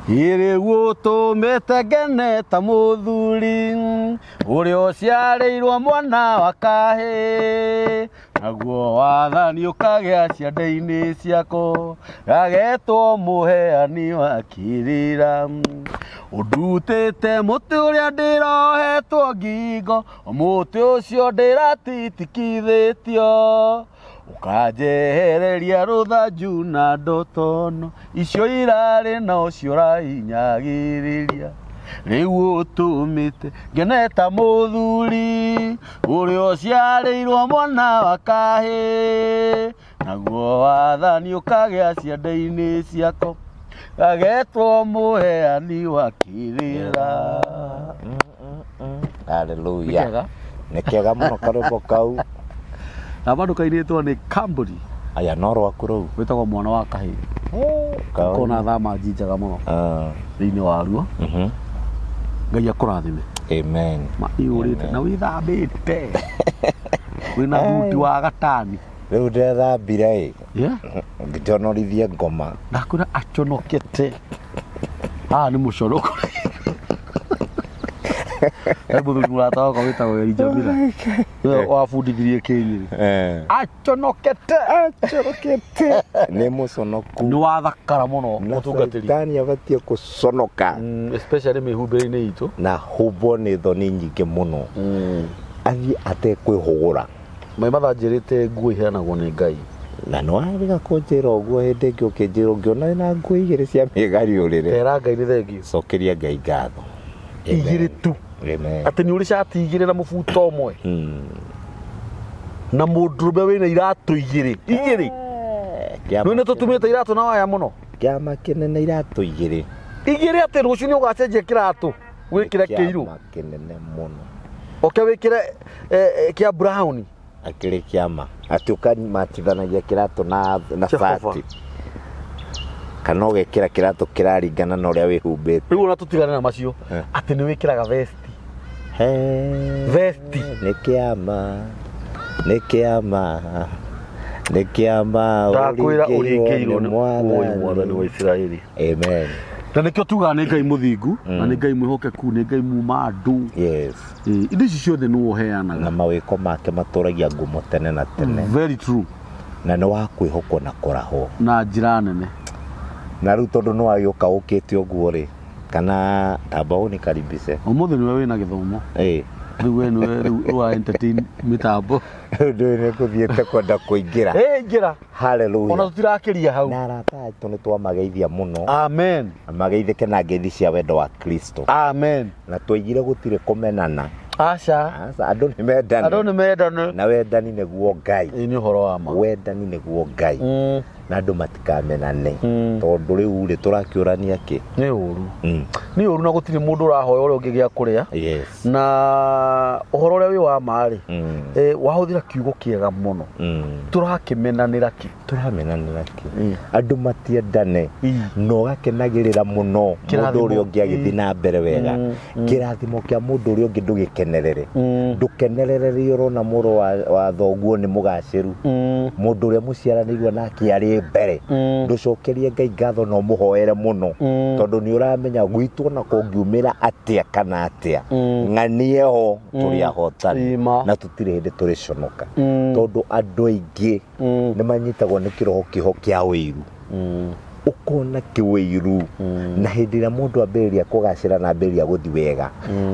iri gutu metagene ta muthuri uri ociareirwo mwana wa kahi naguo wathani ukagea ciande-ini ciako gagetwo muheani wa kirira udutite muti uria ndirohetwo ngingo muti ucio ndiratitikithitio ukanjehereria ruthanju na ndotono icio irari no cio rahinyagiriria riu utumite ngene ta muthuri uri ociareirwo mwana wa kahi naguo wathani ukagea ciande-ini ciako gagetwo muheani wa kirira. Haleluya. Nikiega muno karumbo kau na bandu kainitwo ni Kamburi aya no rwaku rau witagwo mwana wa kahi kona thama njinjaga muno thiini wa ruo Ngai akurathime. Amen. Urite na withambite wina thuti wa gatani riu ndethambire ngiconorithia ngoma ndakwira aconokete ni muconoko muthuri murata wakwa witagwo Elijamira wabundithirie Kinyiri aconokete ni muconoku ni wathakara muno mutungatiri Tani abatie kuconoka especially mihumbire-ini itu na hubo ni thoni nyingi muno athi atekwihugura mathanjirite nguo iheanagwo ni Ngai na no ariga kunjira uguo hindi ingi ukinjira ungiona na nguo igiri cia migari urire tera Ngai ni thengio cokeria Ngai ngatho igiri tu ati ni uri shati igiri na mubuto umwe na mundurume wina iratu igiri none tutumite iratu na waya muno kiama kinene iratu igiri ati rucio ni ugacenjia kiratu wikire kiiru kinene muno wikire kia brown akire kiama ati ukamatithanagia kiratu na sati kana ugekira kiratu kiraringana na uria wihumbite riu ona tutigane na macio ati ni wikiraga vesti ni kiama ndakwira uringiirwo ni mwathani wa Israeli. Amen. Na nikio tuga ni Ngai muthingu na ni Ngai mwihokeku ni Ngai muma andu indo ici ciothe ni uheanaga na mawiko make maturagia ngumo tene na tene. Very true. Na ni wa kwihokwo na kuraho na njira nene na riu tondu no agiuka ukite uguo ri kana ambao ni karibise umuthi niwe wina githomo riu we niwe wa entertain mitambo ndone kuthiete kwenda kuingira ingira. Haleluya. Ona tutirakiria hau na arata aitu ni twamageithia muno. Amen. Amageithike na ngeithi cia wendo wa Kristo. Amen. Na twigire gutire kumenana aca andu ni mendana na wendani niguo Ngai ni horo wa ma wendani niguo Ngai na andu matikamenane tondu riu ri turakiurania ki ni uru na gutire mundu urahoya uria ungi gia kuria na uhoro uria wi wa mari wahuthira kiugo kiega muno turakimenanira ki andu matiendane no gakenagirira muno mundu uria ungi agithi na mbere wega kirathimo kia mundu uria ungi ndugikenerere ndukenerere ri urona muru wa thoguo ni mugaciru mundu uria muciaranirwo nake ari mbere nducokerie Ngai ngatho no muhoere muno tondu ni uramenya gwitwo na kungiumira atia kana atia ng'anie ho turi ahotani na tutire hindi turiconoka tondu andu aingi ni manyitagwo ni kiroho kiho kia wiru ukona kiwiru na hindi ria mundu ambiriria kugacira na ambiriria guthi wega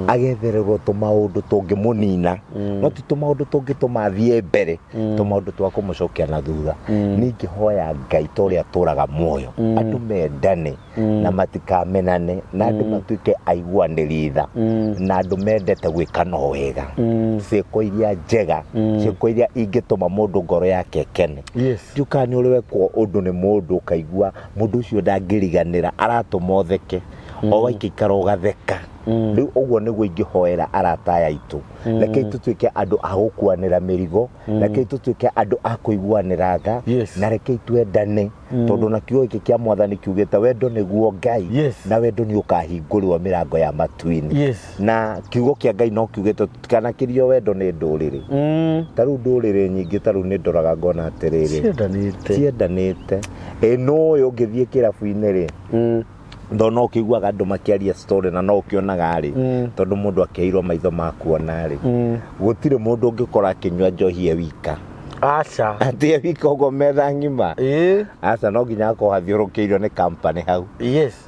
agethererwo tumaundu tungimunina no ti tumaundu tungitumathie mbere tumaundu twa kumucokia na thutha ningi hoya Ngai toria turaga muoyo andu mendane na matikamenane na andu matuike aiguaniritha na andu mendete gwika no wega ciiko iria njega ciiko iria ingituma mundu ngoro yake kene njukani uri wekwo undu ni mundu kaigua mundu ucio ndangiriganira aratumotheke o waikikara ugatheka riu uguo niguo ingihoera arata aitu reke tutuike andu a gukuanira mirigo reke tutuike andu a kuiguanira tha na reke twendane tondu na kiugo giki kia mwathani kiugite wendo niguo Ngai na wendo ni ukahingũrĩrwo mirango ya matuini na kiugo kia Ngai no kiugite kana kirio wendo ni nduriri taru nduriri nyingi taru ni ndoraga ngona atiriri ciendanite no yo ngithie kirabu-ini ri ndo no kiguaga andu makiaria story na no kionaga ri tondu mundu akeirwo maitho makuona ri gutire mundu ungikora kinywa njohi wika acha ati wika ugo metha ngima acha no nginya ko hathiurukiirio ni company hau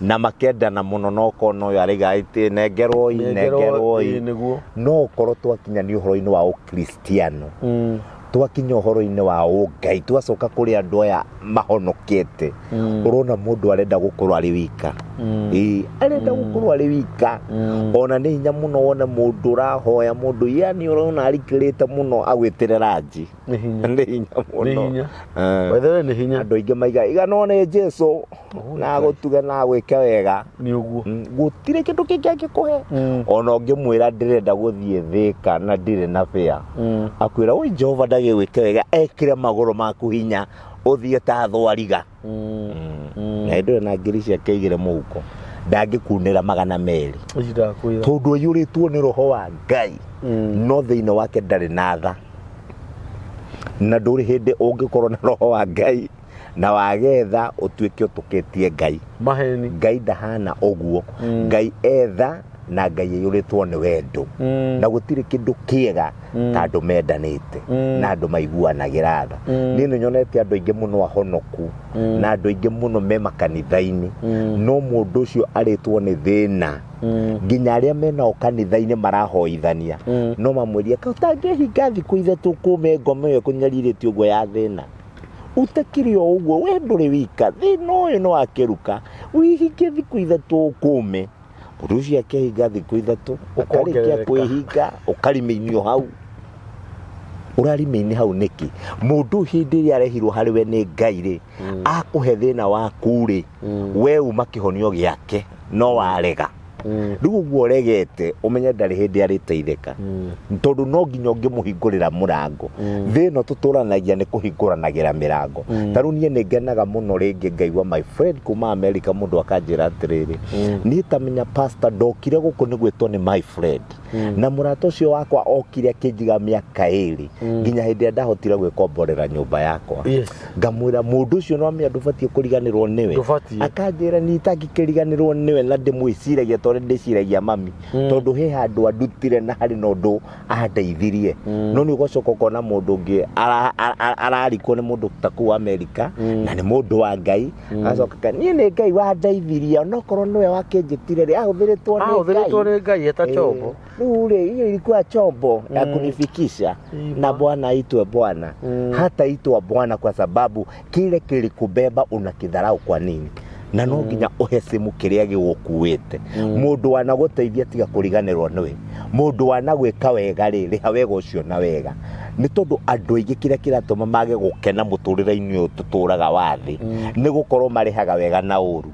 na makendana muno no kono uyu ariga iti nengerwo niguo no korwo twakinya ni uhoro-ini wa ukristiano twakinya uhoro-ini wa Ngai twacoka kuri andu aya mahonokete urona mundu arenda gukorwo ari wika arenda gukorwo ari wika ona ni hinya muno wona mundu rahoya mundu yani urona arikirite muno agwitirira nji ni hinya muno wethe ni hinya andu ingi maiga iganone Jesu na gutuga na gwike wega ni uguo gutire kindu kingi angikuhe ona ungimwira ndirenda guthie thika na ndire na fea akwira oi Jehova ndagwike wega ekire maguru maku hinya uthie ta thwariga na indo na ngiri cia keigire muhuko ndangikunira 200 tondu yuritwo ni roho wa Ngai no thiini wake ndari na tha na nduri hindi ungikorwo na roho wa Ngai na wagetha utuike utuketie Ngai maheni Ngai ndahana uguo Ngai etha na Ngai yuritwo ni wendo na gutire kindu kiega ta andu mendanite na andu maiguanagira tha ni nyonete andu ingi muno ahonoku na andu ingi muno me makanitha-ini no mundu ucio aritwo ni thina nginya aria mena o kanitha-ini marahoithania no mamwiria kautangihinga thiku ithatu kume ngome yo kunyariritie uguo ya thina utakiri o uguo we nduri wika thina uyu no akiruka wihinge thiku ithatu kume Urushi akehinga thiku ithatu ukarikia kwihinga ukariminio hau urarimeini hau niki mundu hindi ri arehirwo hari we ni Ngai ri akuhe thina waku ri we uma kihonio giake no warega riu guo regete umenye ndari hindi ariteitheka tondu no nginya ngimuhingurira murango thino tuturanagia ni kuhinguranagira mirango taru nie ni ngenaga muno ringi ngaigwa my friend kuma America mundu akanjira atiriri ni tamenya pastor ndokire guku ni gwitwo ni my friend na murato ucio wakwa okire akinjiga miaka 2 nginya hindi ndahotire gwikomborera nyumba yakwa ngamwira mundu ucio no amenya ndubatie kuriganirwo niwe akanjira ni itangikiriganirwo niwe na ndimwiciragia tondu ndiciragia mami tondu he handu andutire na hari no ndu ahandeithirie no ni ugocoka kona mundu ngi ararikwo ni mundu taku America na ni mundu wa Ngai acoka ni Ngai wa ndeithirie no korwo niwe wakinjitire ri ahuthiritwo ni Ngai eta chombo ule hiyo ilikuwa chombo ya kunifikisha na Bwana aitwe Bwana hata aitwa Bwana kwa sababu kile kilikubeba unakidharau kwa nini na no nginya uhesimu kiria gigukuite mundu wanaguteithia tiga kuriganirwo niwe mundu wanagwika wega riri hawega ucio na wega ni tondu andu aingi kiria kiratuma mage gukena muturire-ini uyu tuturaga wathi ni gukorwo marihaga wega na uru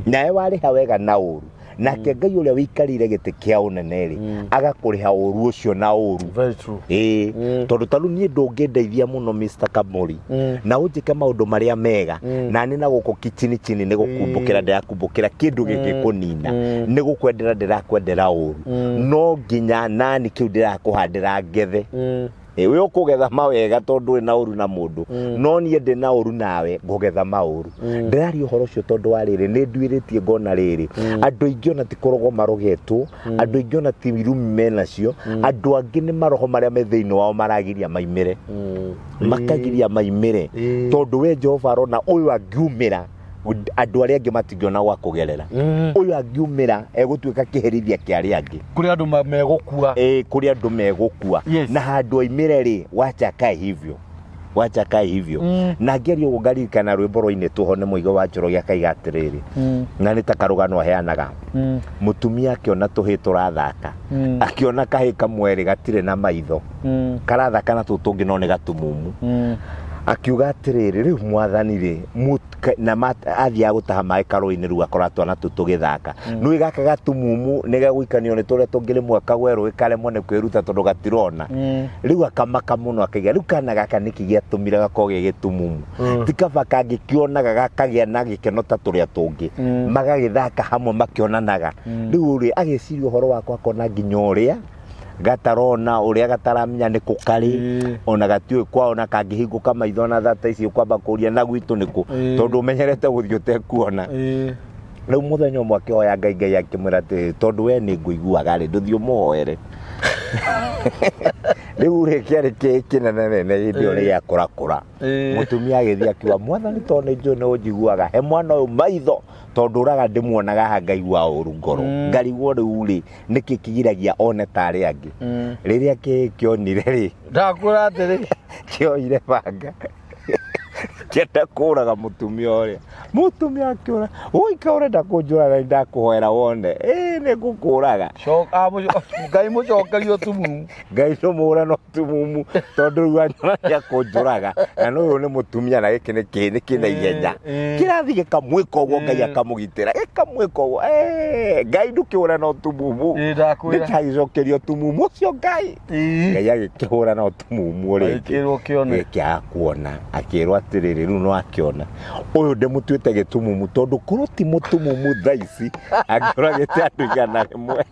nae wariha wega na uru nake Ngai uria wikarire giti kia unene ri agakuriha uru ucio na uru very true tondu taru nie ndungindeithia muno Mr. Kamuri na unjike maundu maria mega na ni na guko chini ni gukumbukira ndirakumbukira kindu gigikunina ni gukwendera ndirakwendera uru no nginya nani kiu ndirakuhandira ngethe we ukugetha mawega tondu na uru na mundu no nie ndi na uru nawe ngugetha mauru ndirari uhoro cio tondu wa riri ni ndwiritie ngona riri andu ingi ona tikorogo marogetwo andu ingi ona timirumi menacio andu angi ni maroho maria me thiini wao maragiria maimire makagiria maimire tondu we Jehova arona uyu angiumira andu aria angi matingiona gwa kugerera uyu angiumira egutuika kiherithia kiaria angi kuri andu megukua kuri andu megukua na handu aimire ri wacha kae hivyo na ngerio gugarikana rwimbo rwine tuhone muigo wa njoro ya kaiga atiriri na ni takarugano aheanaga mutumia akiona tuhi turathaka akiona kahi kamweri gatire na maitho karathaka na tutungi no ni gatumumu akiuga atiriri riu mwathani ri na athia gutaha mai karo-ini ru akoratwo na tutugithaka nui gaka gatumumu ni gaguikanio ni tore tungiri mwaka gweru ikaremwo ni kwiruta tondu gatirona riu akamaka muno akiga riu kana gaka niki giatumire gakoge gitumumu tikaba kangikionaga gakagia na gikeno ta turia tungi magagithaka hamwe makionanaga riu ri agiciria uhoro wakwa kona nginya uria gatarona uria gataramenya ni kukari ona gatiwe kwao na kangihinguka maitho na thata icio kwamba kuria na gwitu niku tondu umenyerete guthio te kuona Rĩu mũthenya ũmwe akĩhoya Ngai akĩmwĩra atĩ tondũ we nĩ ngũiguaga rĩ ndũthiĩ ũmũhoere. Rĩu rĩ kĩarĩ kĩnene hĩndĩ ĩyo rĩa kũrakũra. Mũtumia agĩthiĩ akiuga Mwathani tondũ nĩ njũĩ nĩ ũnjiguaga he mwana ũyũ maitho tondũ ũraga ndĩmuonaga haha ngaigua ũru ngoro. Ngarigwo rĩu rĩ nĩkĩ kĩgiragia one ta arĩa angĩ. Rĩrĩa kĩonire rĩ ndakwĩra atĩrĩ kĩoire banga kĩenda kũraga mũtumia ũrĩa. Mũtumia akĩũra ũika ũrenda kũnjũraga nĩ ndakũhoera wone nĩ ngũkũraga. Ngai mũcokerio tumumu. Ngai ndũmũhũra no tumumu tondũ rĩu anyonagia kũnjũraga na ũyũ nĩ mũtumia na gĩkĩ nĩ kĩna ihenya. Kĩrathiĩ gĩkamwĩka ũguo Ngai akamũgitĩra gĩkamwĩka ũguo Ngai ndũkĩhũra no tumumu. Nĩkagĩcokerio tumumu ũcio Ngai. Ngai agĩkĩhũra no tumumu rĩngĩ gĩkĩaga kuona akĩrwo atĩrĩrĩ rĩu no akĩona ũyũ ndĩmũtuĩte gĩtumumu tondũ korwo ti mũtumumu thaa ici angĩoragĩte andũ 100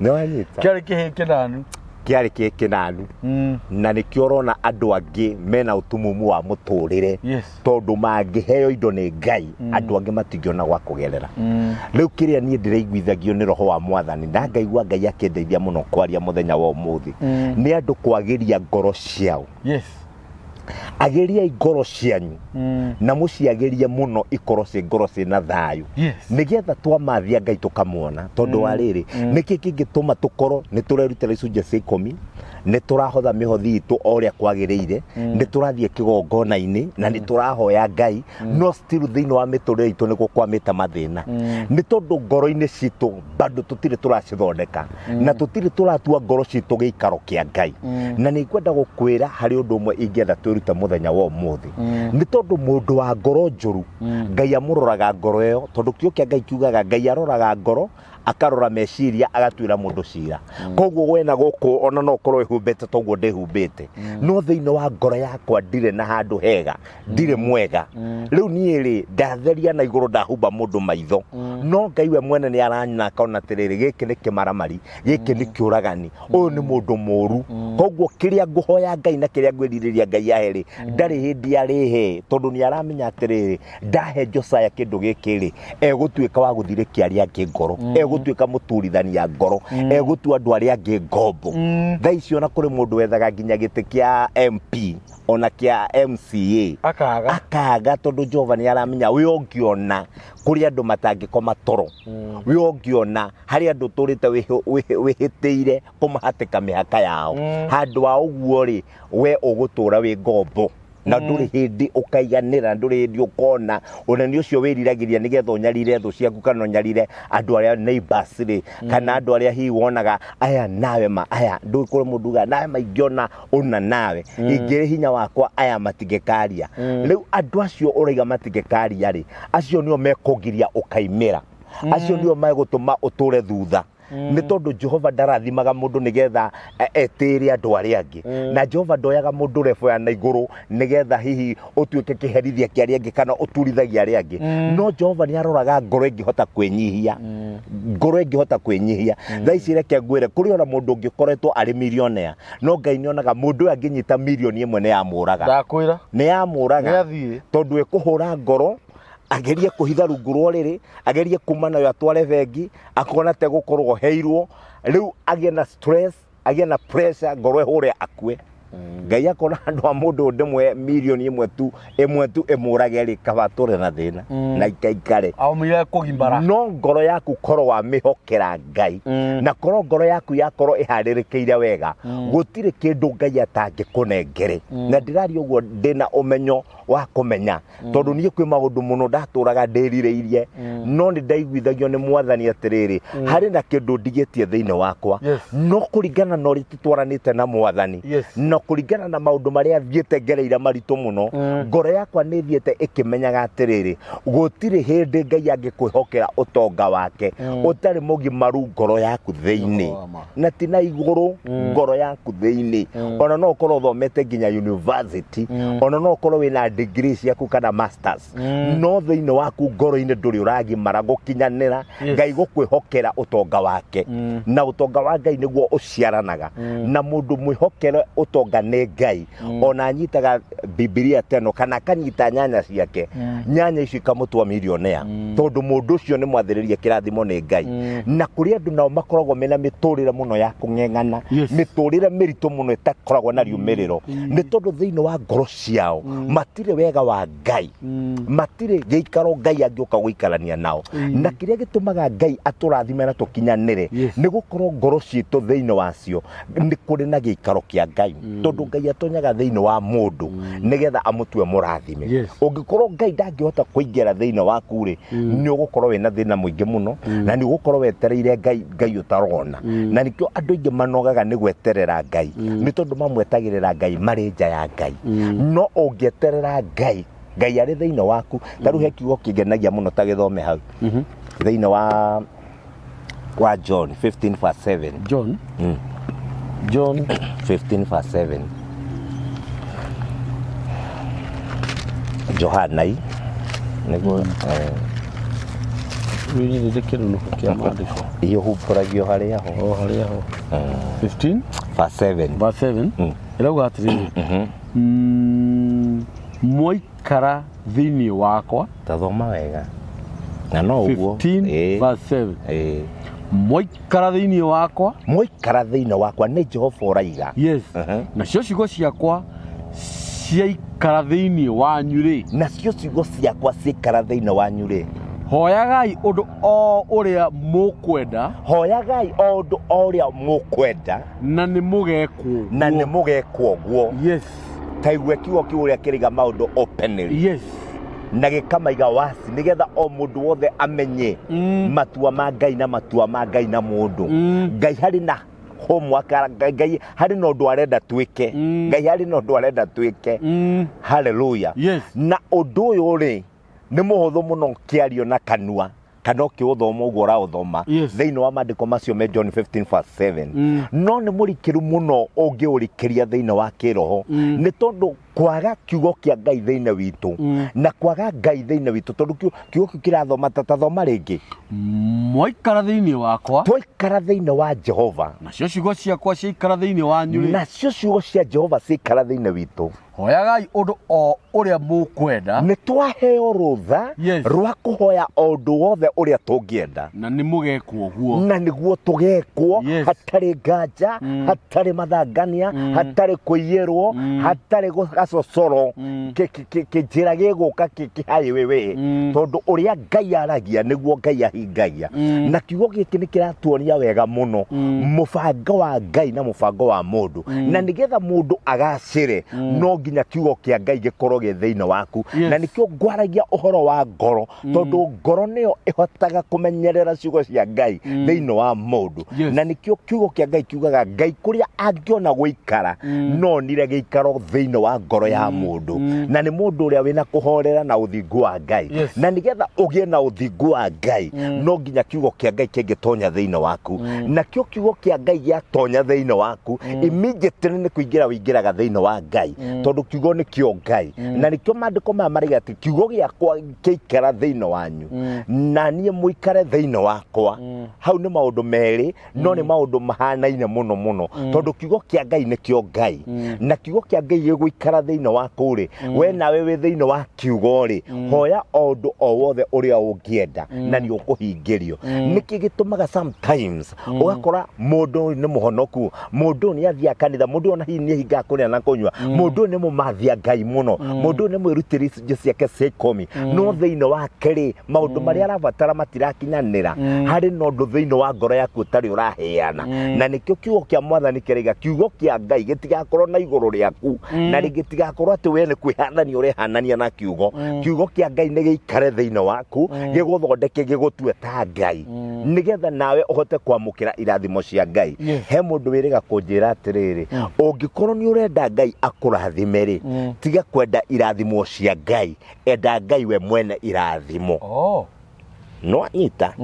nĩwanyita. Kĩarĩ kĩnanu na nĩkĩo ũrona andũ angĩ mena ũtumumu wa mũtũrĩre tondũ mangĩheo indo nĩ Ngai andũ angĩ matingĩona gwa kũgerera. Rĩu kĩrĩa niĩ ndĩraiguithagio nĩ roho wa Mwathani na ngaigua Ngai akĩndeithia mũno kwaria mũthenya wa ũmũthĩ nĩ andũ kwagĩria ngoro ciao. Agĩriai ngoro cianyu na mũciagĩrie mũno ikorwo ciĩ ngoro ciĩna thayũ nĩgetha twamathia Ngai tũkamuona tondũ wa rĩrĩ nĩkĩ kĩngĩtũma tũkorwo nĩ tũrerutĩra icunjĩ cia 10 nĩ tũrahotha mĩhothi itũ o ũrĩa kwagĩrĩire nĩ tũrathiĩ kĩgongona-inĩ na nĩ tũrahoya Ngai no still thĩinĩ wa mĩtũrĩre itũ nĩguo kwamĩte mathĩna nĩ tondũ ngoro-inĩ citũ bado tũtirĩ tũracithondeka na tũtirĩ tũratua ngoro citũ gĩikaro kĩa Ngai na nĩ kwenda gũkwĩra harĩ ũndũ ũmwe ingĩenda twĩrute mũthenya wa ũmũthĩ nĩ tondũ mũndũ wa ngoro njũru Ngai amũroraga ngoro ĩyo tondũ kĩo kĩa Ngai kiugaga Ngai aroraga ngoro akarora meciria agatuĩra mũndũ cira. Koguo we na gũkũ ona no korwo ĩhumbĩte toguo ndĩhumbĩte no thĩinĩ wa ngoro yakwa ndirĩ na handũ hega ndirĩ mwega. Rĩu niĩ rĩ ndatheria na igũrũ ndahumba mũndũ maitho no Ngai we mwene nĩ aranyona akona atĩrĩrĩ gĩkĩ nĩ kĩmaramari gĩkĩ nĩ kĩũragani ũyũ nĩ mũndũ mũũru. Koguo kĩrĩa ngũhoya Ngai na kĩrĩa ngwĩrirĩria Ngai ahe rĩ ndarĩ hĩndĩ arĩhe tondũ nĩ aramenya atĩrĩrĩ ndahe Josaya kĩndũ gĩkĩ rĩ egũtuĩka wa gũthirĩkia arĩa angĩ ngoro egũtuĩka mũturithania ngoro egũtua andũ arĩa angĩ ngombo. Thaa icio na kũrĩ mũndũ wethaga nginya gĩtĩ kĩa MP ona kĩa MCA akaga tondũ Jehova nĩ aramenya we ũngĩona kũrĩ andũ matangĩkoma toro we ũngĩona harĩ andũ tũrĩte wĩhĩtĩire kũmahatĩka mĩhaka yao handũ wa ũguo rĩ we ũgũtũra wĩ ngombo na ndũrĩ hĩndĩ ũkaiganĩra ndũrĩ hĩndĩ ũkona ona nĩ ũcio wĩriragĩria nĩgetha ũnyarire thũ ciaku kana ũnyarire andũ arĩa neighbors rĩ kana andũ arĩa hihi wonaga aya nawe aya ndũĩ kũrĩ mũndũ uga nawe maingĩona ũna nawe ingĩrĩ hinya wakwa aya matingĩkaria. Rĩu andũ acio ũraiga matingĩkaria rĩ acio nĩo mekũgiria ũkaimĩra acio nĩo megũtũma ũtũre thutha nĩ tondũ Jehova ndarathimaga mũndũ nĩgetha etĩre andũ arĩa angĩ na Jehova ndoyaga mũndũ rebo ya na igũrũ nĩgetha hihi ũtuĩke kĩherithia kĩa arĩa angĩ kana ũturithagia arĩa angĩ no Jehova nĩ aroraga ngoro ĩngĩhota kwĩnyihia. Thaa ici reke ngwĩre kũrĩ ona mũndũ ũngĩkoretwo arĩ millionaire no Ngai nĩ onaga mũndũ ũyũ angĩnyita mirioni 1 nĩ yamũraga tondũ ekũhũra ngoro agerie kũhitha rungu rwa rĩrĩ agerie kuma nayo atware bengi akona te gũkorwo heirwo rĩu agĩe na stress agĩe na pressure ngoro ĩhũre akue. Ngai akona andũ a mũndũ ndemwe mirioni 1 tu ĩmũrage rĩ kaba tũre na thĩna na ikaikare no ngoro yaku korwo wamĩhokera Ngai na korwo ngoro yaku yakorwo ĩharĩrĩkĩire wega gũtirĩ kĩndũ Ngai atangĩkũnengere na ndĩraria ũguo ndĩna ũmenyo wa kũmenya tondũ niĩ kwĩ maũndũ mũno ndatũraga ndĩrirĩirie no nĩ ndaiguithagio nĩ Mwathani atĩrĩrĩ harĩ na kĩndũ ndigĩtie thĩinĩ wakwa no kũringana na ũrĩa tũtwaranĩte na Mwathani no kũringana na maũndũ marĩa thiĩte ngereire maritũ mũno ngoro yakwa nĩ thiĩte ĩkĩmenyaga atĩrĩrĩ gũtirĩ hĩndĩ Ngai angĩkwĩhokera ũtonga wake ũtarĩ mũgimaru ngoro yaku thĩinĩ na ti na igũrũ ngoro yaku thĩinĩ ona no ũkorwo ũthomete nginya university ona no ũkorwo wĩna degree ciaku kana masters no thĩinĩ waku ngoro-inĩ ndũrĩ ũragimara gũkinyanĩra Ngai gũkwĩhokera ũtonga wake na ũtonga wa Ngai nĩguo ũciaranaga na mũndũ mwĩhokere ũtonga anga nĩ Ngai ona anyitaga Biblia teno kana kanyita nyanya ciake nyanya ici kamũtua millionaire tondu mũndũ ũcio nĩ mwathĩrĩrie kĩrathimo nĩ Ngai na kũrĩ andũ nao makoragwo mena mĩtũrĩre mũno ya kũng'eng'ana mĩtũrĩre mĩritũ mũno ĩtakoragwo na riumĩrĩro nĩ tondũ thĩinĩ wa ngoro ciao matirĩ wega wa Ngai matirĩ gĩikaro Ngai angĩũka gũikarania nao na kĩrĩa gĩtũmaga Ngai atũrathime na tũkinyanĩre nĩ gũkorwo ngoro ciitũ thĩinĩ wacio nĩ kũrĩ na gĩikaro kĩa Ngai tondũ Ngai atonyaga thĩinĩ wa mũndũ nĩgetha amũtue mũrathime ũngĩkorwo Ngai ndangĩhota kũingĩra thĩinĩ waku rĩ nĩ ũgũkorwo wĩna thĩna mũingĩ mũno na nĩ ũgũkorwo wetereire Ngai ũtarona na nĩkĩo andũ aingĩ manogaga nĩ gweterera Ngai nĩ tondũ mamwetagĩrĩra Ngai marĩ nja ya Ngai no ũngĩeterera Ngai arĩ thĩinĩ waku tarĩu he kiugo kĩngenagia mũno ta gĩthome hau thĩinĩ wa John 15:7 John 15:7 Johanai nĩguo Wĩnyitĩte kĩrũnũ kĩa maandĩko. Iyo humbũragio harĩa ho. 15:7 ĩrauga atĩrĩrĩ mwaikara thĩinĩ wakwa. Tathoma wega. Na no ũguo. 15:7 mwaikara thĩinĩ wakwa. Mwaikara thĩinĩ wakwa nĩ Jehova ũraiga. Yes. Nacio ciugo ciakwa ciaikara thĩinĩ wanyu rĩ. Nacio ciugo ciakwa ciaikara thĩinĩ wanyu rĩ. Hoyagai ũndũ o ũrĩa mũkwenda. Hoyagai o ũndũ o ũrĩa mũkwenda. Na nĩ mũgekwo. Na nĩ mũgekwo guo. Yes. Taigwe kiugo kĩu ũrĩa kĩrĩga maũndũ openly. Yes. Na gĩkamaiga wasi nĩgetha o mũndũ wothe amenye matua ma Ngai na matua ma Ngai na mũndũ. Ngai harĩ na homework Ngai harĩ na ũndũ arenda twĩke. Ngai harĩ na ũndũ arenda twĩke. Hallelujah. Yes. Na ũndũ ũyũ rĩ nĩ mũhũthũ mũno kĩario na kanua kana ũkĩũthoma ũguo ũraũthoma thĩinĩ wa maandĩko macio me John 15:7 no nĩ mũrikĩru mũno ũngĩũrikĩria thĩinĩ wa kĩroho nĩ tondũ kwaga kiugo kĩa Ngai thĩinĩ witũ na kwaga Ngai thĩinĩ witũ tondũ kiugo kĩu kĩrathoma tathoma rĩngĩ mwaikara thĩinĩ wakwa. Twaikara thĩinĩ wa Jehova. Nacio ciugo ciakwa ciaikara thĩinĩ wanyu. Nacio ciugo cia Jehova ciaikara thĩinĩ witũ. Hoyagai ũndũ o ũrĩa mũkwenda. Nĩ twaheo rũtha rwa kũhoya o ũndũ wothe ũrĩa tũngĩenda. Na nĩ mũgekwo guo. Na nĩguo tũgekwo hatarĩ nganja hatarĩ mathangania hatarĩ kũiyĩrwo hatarĩ gũgacocoro kĩnjĩra gĩgũka kĩhaĩ wewe tondũ ũrĩa Ngai aragia nĩguo Ngai ahingagia na kiugo gĩkĩ nĩ kĩratuonia wega mũno mũbango wa Ngai na mũbango wa mũndũ na nĩgetha mũndũ agacĩre no nginya kiugo kĩa Ngai gĩkorwo gĩ thĩinĩ waku na nĩkĩo ngwaragia ũhoro wa ngoro tondũ ngoro nĩyo ĩhotaga kũmenyerera ciugo cia Ngai thĩinĩ wa mũndũ na nĩkĩo kiugo kĩa Ngai kiugaga Ngai kũrĩa angĩona gũikara no nire gĩikaro thĩinĩ wa ngoro ya mũndũ na nĩ mũndũ ũrĩa wĩna kũhorera na ũthingu wa Ngai na nĩgetha ũgĩe na ũthingu wa Ngai no nginya kiugo kĩa Ngai kĩngĩtonya thĩinĩ waku na kĩo kiugo kĩa Ngai gĩatonya thĩinĩ waku immediately nĩ kũingĩra wĩingĩraga thĩinĩ wa Ngai tondũ kiugo nĩ kĩo Ngai na nĩkĩo maandĩko maya marĩga atĩ kiugo gĩakwa kĩikara thĩinĩ wanyu na niĩ mũikare thĩinĩ wakwa hau nĩ maũndũ merĩ no nĩ maũndũ mahanaine mũno mũno tondũ kiugo kĩa Ngai nĩ kĩo Ngai na kiugo kĩa Ngai gĩgũikara thĩinĩ waku rĩ we nawe wĩ thĩinĩ wa kiugo rĩ hoya o ũndũ o wothe ũrĩa ũngĩenda na nĩ ũkũhingĩrio nĩkĩ gĩtũmaga sometimes ũgakora mũndũ nĩ mũhonoku mũndũ nĩ athiaga kanitha mũndũ ona hihi nĩ ahingaga kũrĩa na kũnyua mũndũ nĩ mũmathia Ngai mũno mũndũ nĩ mwĩrutĩri icunjĩ ciake cia ikũmi no thĩinĩ wake rĩ maũndũ marĩa arabatara matirakinyanĩra harĩ na ũndũ thĩinĩ wa ngoro yaku ũtarĩ ũraheana na nĩkĩo kiugo kĩa Mwathani kĩrĩga kiugo kĩa Ngai gĩtigakorwo na igũrũ rĩaku na gĩtigakorwo atĩ we nĩ kwĩhanania ũrehanania na kiugo kĩa Ngai nĩ gĩikare thĩinĩ waku gĩgũthondeke gĩgũtue ta Ngai nĩgetha nawe ũhote kwamũkĩra irathimo cia Ngai he mũndũ wĩrĩga kũnjĩra atĩrĩrĩ ũngĩkorwo nĩ ũrenda Ngai akũrathime rĩ tiga kwenda irathimo cia Ngai enda Ngai we mwene irathimo no anyita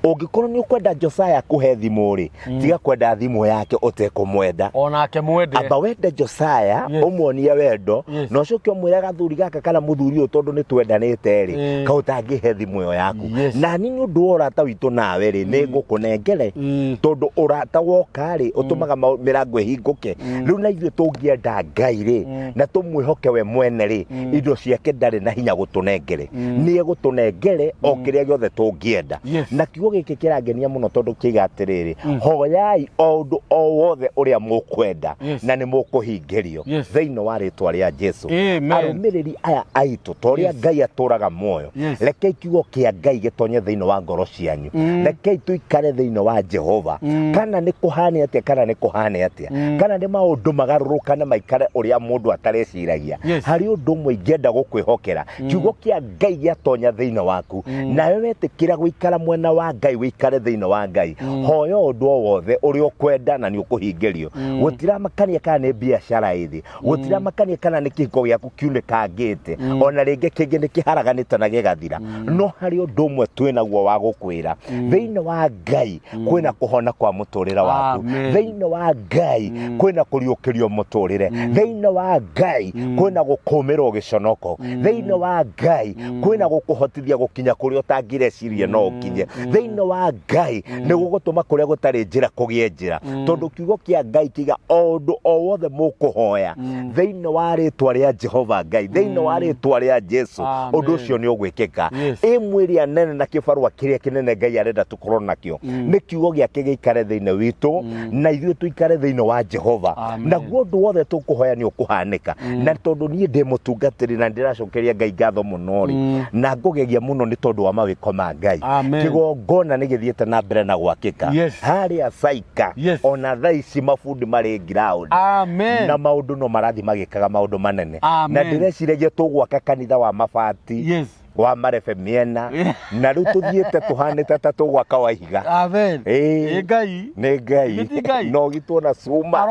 ungikorwo ni ukwenda Josiah kuhe thimu ri tiga kwenda thimu yake utekumwenda onake mwende aba wende Josiah umuonie wendo no coke umwira gathuri gaka kana muthuri uyu tondu ni twendanite ri ka utangihe thimu yo yaku na ni undu urata witu nawe ri ni ngukunengere tondu urata woka ri utumaga mirango ihinguke riu na ithuĩ tungienda Ngai ri na tumwihoke we mwene ri indo ciake ndari na hinya gutunengere ni egutunengere o kiria giothe tungienda na kiugo giki kirangenia muno tondu kiiga atiriri hoyai o undu o wothe uria mukwenda na ni mukuhingirio thiini wa ritwa ria Jesu arumiriri aya aitu toria Ngai aturaga muoyo rekei kiugo kia Ngai gitonye thiini wa ngoro cianyu rekei tuikare thiini wa Jehova kana ni kuhane atia kana ni kuhane atia kana ni maundu magaruruka na maikare uria mundu atareciragia hari undu mwe ingenda gukwihokera kiugo kia Ngai giatonya thiini waku na wewe wetikira guikara mwena wa Ngai wikare thiini wa Ngai hoya undu wothe uri ukwenda na ni ukuhingirio gutira makania kana ni biashara ithi gutira makania kana ni kihiko giaku kiune kangite ona ringi kingi ni kiharaganite na gigathira no hari undu mwe twinaguo wa gukwira thiini wa Ngai kwina kuhona kwa muturira waku thiini wa Ngai kwina kuriukirio muturire thiini wa Ngai kwina gukumirwo giconoko thiini wa Ngai kwina gukuhotithia gukinya kuria utangireciria no ukinye thiini wa Ngai ni gugutuma kuria gutari njira kugie njira tondu kiugo kia Ngai kiga o undu o wothe mukuhoya thiini wa ritwa ria Jehova Ngai thiini wa ritwa ria Jesu undu ucio ni ugwikika imwiria nene na kibarua kiria kinene Ngai arenda tukorwo nakio ni kiugo giake giikare thiini witu na ithuĩ tuikare thiini wa Jehova na guo undu wothe tukuhoya ni ukuhanika na tondu nie ndi mutungatiri na ndiracokeria Ngai ngatho muno ri na ngugegia muno ni tondu wa mawiko ma Ngai kigongona ni githiete na mbere na gwakika hari asaika ona thaici mabundi mari ground na maundu no marathi magikaga maundu manene na ndireciregia tugwaka kanitha wa mabati wa marefe miena na riu tuthiete tuhanite ta tugwaka wa ihiga Ngai ni Ngai no gitwona cuma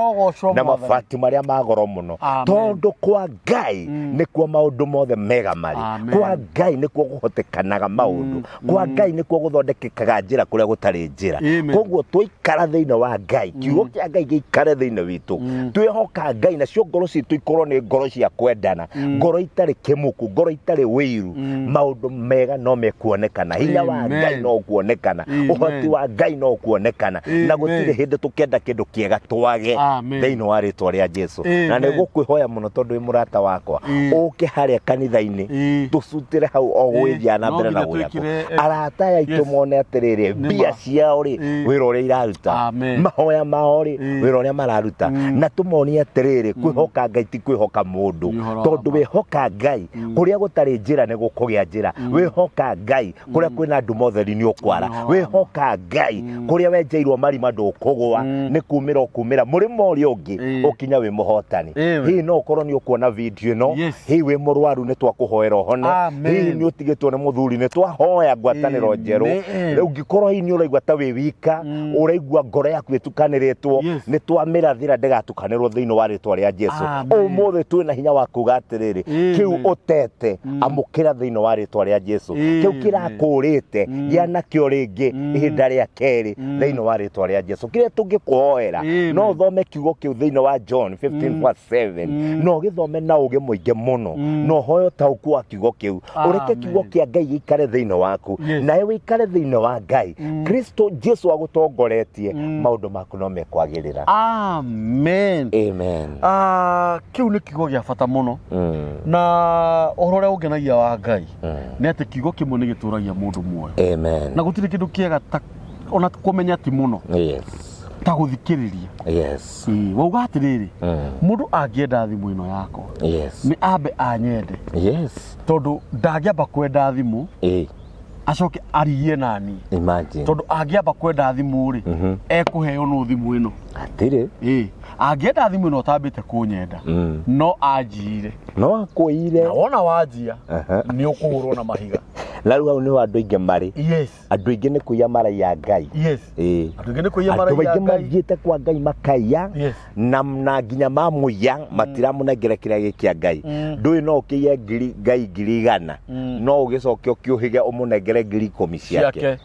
na mabati maria magoro muno tondu kwa Ngai ni kwa maundu mothe mega mari kwa Ngai ni kwa guhotekanaga maundu kwa Ngai ni kwa guthondekekaga njira kuria gutari njira koguo tuikara thiini wa Ngai kiugo kia Ngai giikare thiini witu twihoka Ngai na cio ngoro citu ikorwo ni ngoro cia kwendana ngoro itari kimuku ngoro itari wiru maundu mega no mekuonekana hinya wa Ngai no kuonekana uhoti wa Ngai no kuonekana na gutire hindi tukenda kindu kiega twage thiini wa ritwa ria Jesu na ni gukwihoya muno tondu murata wakwa uke haria kanitha-ini tucutire hau o gwithia na mbere na gwiaku arata aitu mone atiriri mbia ciao ri wira uria iraruta mahoya mao ri wira uria mararuta na tumonie atiriri kwihoka Ngai ti kwihoka mundu tondu wihoka Ngai kuria gutari njira ni gukugia njira wihoka Ngai kuria kwina andu motheri ni ukwara wihoka Ngai kuria wenjeirwo marima ndukugwa ni kumira murimo uria ungi ukinya wi muhotani hi no ukorwo ni ukuona video no hi wi murwaru ni twakuhoera hone hi ni utigitwo ni muthuri ni twahoya ngwataniro njeru riu ngikorwo hi ni uraigwa ta wi wika uraigwa ngoro yaku itukaniritwo ni twamirathira ndegatukanirwo thiini wa ritwa ria Jesu umuthi twina hinya wa kuga atiriri kiu utete amukira thiini wa ritwa ria Jesu kiu kirakurite gia nakio ringi ihinda ria keri thiini wa ritwa ria Jesu kiria tungikuhoera no thome kiugo kiu thiini wa John 15:7 no githome na uge muingi muno no hoyo tauku wa kiugo kiu ureke kiugo kia Ngai gikare thiini waku nawe wikare thiini wa Ngai Kristo Jesu agutongoretie maundu maku no mekwagirira amen kiu ni kiugo gia bata muno na uhoro ungenagia wa Ngai ni ati kiugo kimwe ni gituragia mundu muoyo na gutire kindu kiega ona kumenya ti muno ta guthikiriria wauga atiriri mundu angienda thimu ino yako ni ambe anyende tondu ndangiamba kwenda thimu acoke arigie nani tondu angiamba kwenda thimu ri ekuheo no thimu ino atire angienda thimu ino tambite kunyenda no anjire no akuire na wona wanjia ni ukuhurwo na mahiga Na rĩu nĩ andũ aingĩ marĩ. Yes. Andũ aingĩ nĩ kũiya maraiya Ngai. Yes. Andũ aingĩ nĩ kũiya maraiya Ngai. Andũ aingĩ mathiĩte kwa Ngai makaiya. Yes. Na nginya mamũiya matiramũnengera kĩrĩa gĩkĩa Ngai. Ndũĩ no ũkĩiye Ngai 100 no ũgĩcoke ũkĩũhĩge ũmũnengere 10,000 ciake.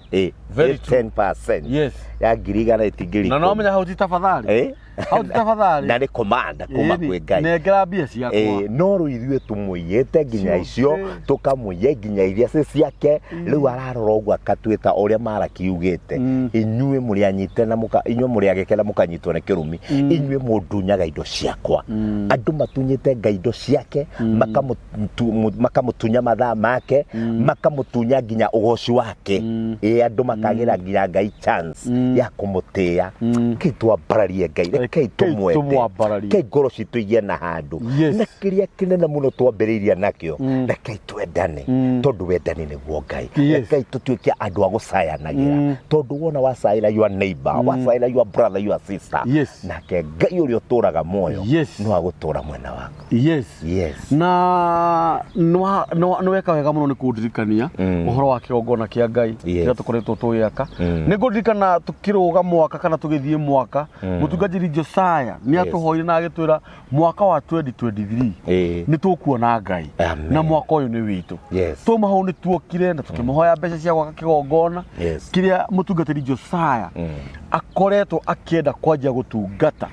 10%. Yes. Ya 100 itingĩrĩ. Na no menya hau ti tafadhali. Hau ti tafadhali. Na nĩ komanda kuma kwĩ Ngai. Nengera mbia ciakwa. No rĩu ithuĩ tũmũiyĩte nginya icio tũkamũiya nginya iria ciake. Rĩu ararora ũguo akatwĩta ũrĩa Maraki yugĩte. Inyuĩ mũrĩ anyite na inyuĩ mũrĩ agĩkena mũkanyitwo nĩ kĩrumi. Inyuĩ mũndunyaga indo ciakwa. Andũ matunyĩte Ngai indo ciake makamũtunya mathaa make makamũtunya nginya ũgoci wake. Andũ makagĩra nginya Ngai chance ya kũmũtĩa. Kĩ twambararie Ngai kei tumwete kei ngoro citũ igĩe na handũ na kĩrĩa kĩnene mũno twambĩrĩirie nakĩo rekei twendane tondũ wendani nĩguo Ngai rekei tũtuĩke andũ a gũcayanagĩra tondũ wona wacaĩra your neighbor wacaĩra your brother your sister nake Ngai ũrĩa ũtũraga muoyo no agũtũra mwena waku. Na nĩ weka wega mũno nĩ kũndirikania ũhoro wa kĩgongona kĩa Ngai kĩrĩa tũkoretwo tũgĩaka. Nĩ ngũririkana tũkĩrũga mwaka kana tũgĩthiĩ mwaka mũtungatĩri Josiah nĩ atũhoire na agĩtwĩra mwaka wa 2023 nĩ tũkuona Ngai na mwaka ũyũ nĩ witũ. Tuma hau nĩ tuokire na tũkĩmũhoya mbeca cia gwaka kĩgongona kĩrĩa mũtungatĩri Josiah akoretwo akĩenda kwanjia gũtungata.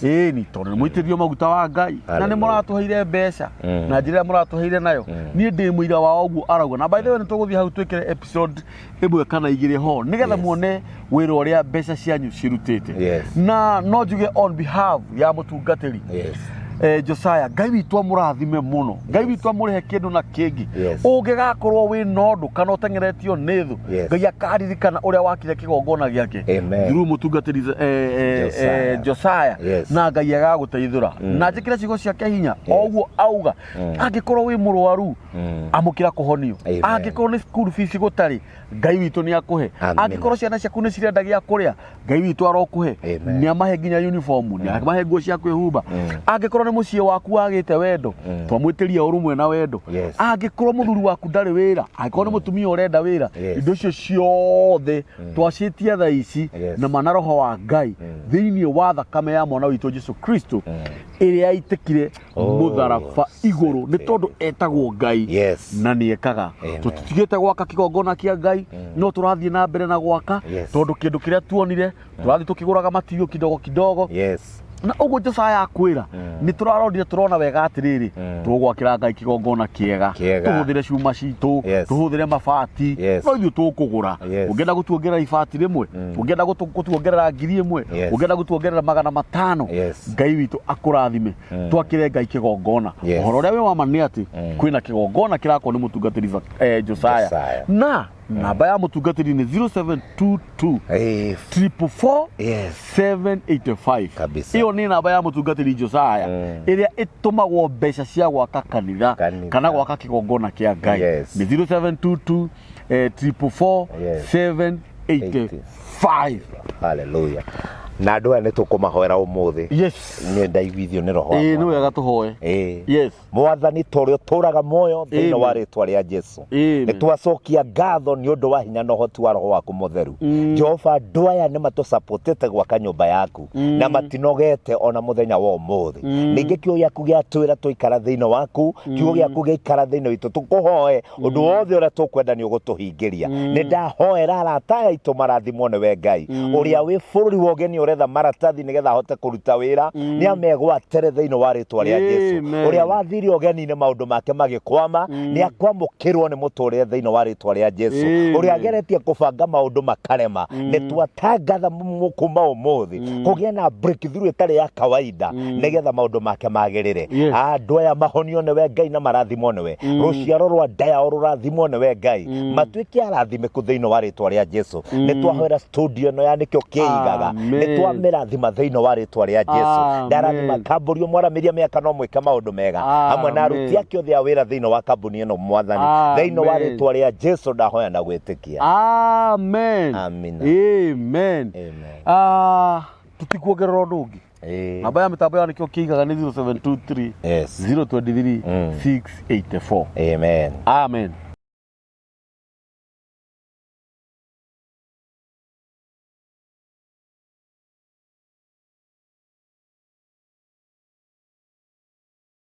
Nĩ tondũ nĩ mũitĩrio maguta wa Ngai na nĩ mũratũheire mbeca na njĩra mũratũheire nayo niĩ ndĩ mũira wa ũguo arauga. Na by the way nĩ tũgũthiĩ hau twĩkĩre episode ĩmwe kana igĩrĩ ho nĩgetha muone wĩra ũrĩa mbeca cianyu cirutĩte. Na no njuge on behalf ya mũtungatĩri Josiah Ngai witũ amũrathime mũno. Ngai witũ amũrĩhe kĩndũ na kĩngĩ. Ũngĩgakorwo wĩ nondũ kana ũtengeretio nĩ thũ Ngai akaririkana ũrĩa wakire kĩgongona gĩake through mũtungatĩri Josiah na Ngai agagũteithũra na njĩkĩre ciugo ciake hinya ũguo auga. Angĩkorwo wĩ mũrwaru amũkĩra kũhonio. Angĩkorwo nĩ school fees gũtarĩ Ngai witũ nĩ akũhe. Angĩkorwo ciana ciaku nĩ cirenda gĩa kũrĩa Ngai witũ arokũhe. Nĩ amahe nginya uniform nĩ amahe nguo cia kwĩhumba. Angĩkorwo nĩ mũciĩ waku wagĩte wendo twamwĩtĩria ũrũmwe na wendo. Angĩkorwo mũthuri waku ndarĩ wĩra angĩkorwo nĩ mũtumia ũrenda wĩra indo icio ciothe twacĩtie thaa ici na mana roho wa Ngai thĩinĩ wa thakame ya mwana witũ Jesu Kristo ĩrĩa yaitĩkire mũtharaba igũrũ nĩ tondũ etagwo Ngai na nĩ ekaga. Tũtigĩte gwaka kĩgongona kĩa Ngai no tũrathiĩ na mbere na gwaka tondũ kĩndũ kĩrĩa tuonire tũrathiĩ tũkĩgũraga material kidogo kidogo. Na ũguo Josiah akwĩra nĩ tũrarondire tũrona wega atĩrĩrĩ tũgwakĩra Ngai kĩgongona kĩega tũhũthĩre cuma citũ tũhũthĩre mabati no ithuĩ tũkũgũra. Ũngĩenda gũtuongerera ibati rĩmwe ũngĩenda gũtuongerera 1,000 ũngĩenda gũtuongerera 500 Ngai witũ akũrathime twakĩre Ngai kĩgongona. Ũhoro ũrĩa wĩ wa ma nĩ atĩ kwĩna kĩgongona kĩrakwo nĩ mũtungatĩri Josiah na namba ya mũtungatĩri nĩ 0722 444 785. Iyo nĩ namba ya mũtungatĩri Josiah ĩrĩa ĩtũmagwo mbeca cia gwaka kanitha kana gwaka kĩgongona kĩa Ngai nĩ 0722 444 785. Hallelujah. Na andũ aya nĩ tũkũmahoera ũmũthĩ. Nĩ ndaiguithio nĩ roho. Nĩ wega tũhoe. Mwathani tũrĩa ũtũraga muoyo thĩinĩ wa rĩĩtwa rĩa Jesu. Nĩ twacokia ngatho nĩ ũndũ wa hinya na ũhoti wa roho waku mũtheru. Jehova andũ aya nĩ matũsapotete gwaka nyũmba yaku na matinogete ona mũthenya wa ũmũthĩ. Ningĩ kiugo gĩaku gĩatwĩra tũikara thĩinĩ waku kiugo gĩaku gĩikara thĩinĩ witũ tũkũhoe ũndũ wothe ũrĩa tũkwenda nĩ ũgũtũhingĩria. Nĩ ndahoera arata aitũ marathimwo nĩwe Ngai ũrĩa wĩ bũrũri wa ũgeni ũretha maratathi nĩgetha ahote kũruta wĩra nĩ amegwatere thĩinĩ wa rĩĩtwa rĩa Jesu. Ũrĩa wathire ũgeni-inĩ maũndũ make magĩkwama nĩ akwamũkĩrwo nĩ mũtũrĩre thĩinĩ wa rĩĩtwa rĩa Jesu. Ũrĩa ageretie kũbanga maũndũ makarema nĩ twatangatha kuma ũmũthĩ kũgĩa na breakthrough ĩtarĩ ya kawaida nĩgetha maũndũ make magĩrĩre. Andũ aya mahonio nĩwe Ngai na marathimwo nĩwe. Rũciaro rwa Ndaya rũrathimwo nĩwe Ngai matuĩke arathimĩku thĩinĩ wa rĩĩtwa rĩa Jesu. Nĩ twahoera studio ĩno ya nĩkĩo kĩigaga nĩ twamĩrathima thĩinĩ wa rĩĩtwa rĩa Jesu. Ndarathima kambũri ũmwaramĩria mĩaka no mwĩke maũndũ mega hamwe na aruti ake othe a wĩra thĩinĩ wa kambũni ĩno Mwathani thĩinĩ wa rĩĩtwa rĩa Jesu ndahoya na gwĩtĩkia. Amen. Amen. Tutikuongerera ũndũ ũngĩ. Namba ya mĩtambo ya nĩkĩo kĩigaga nĩ 0723 023 684. Amen. Amen.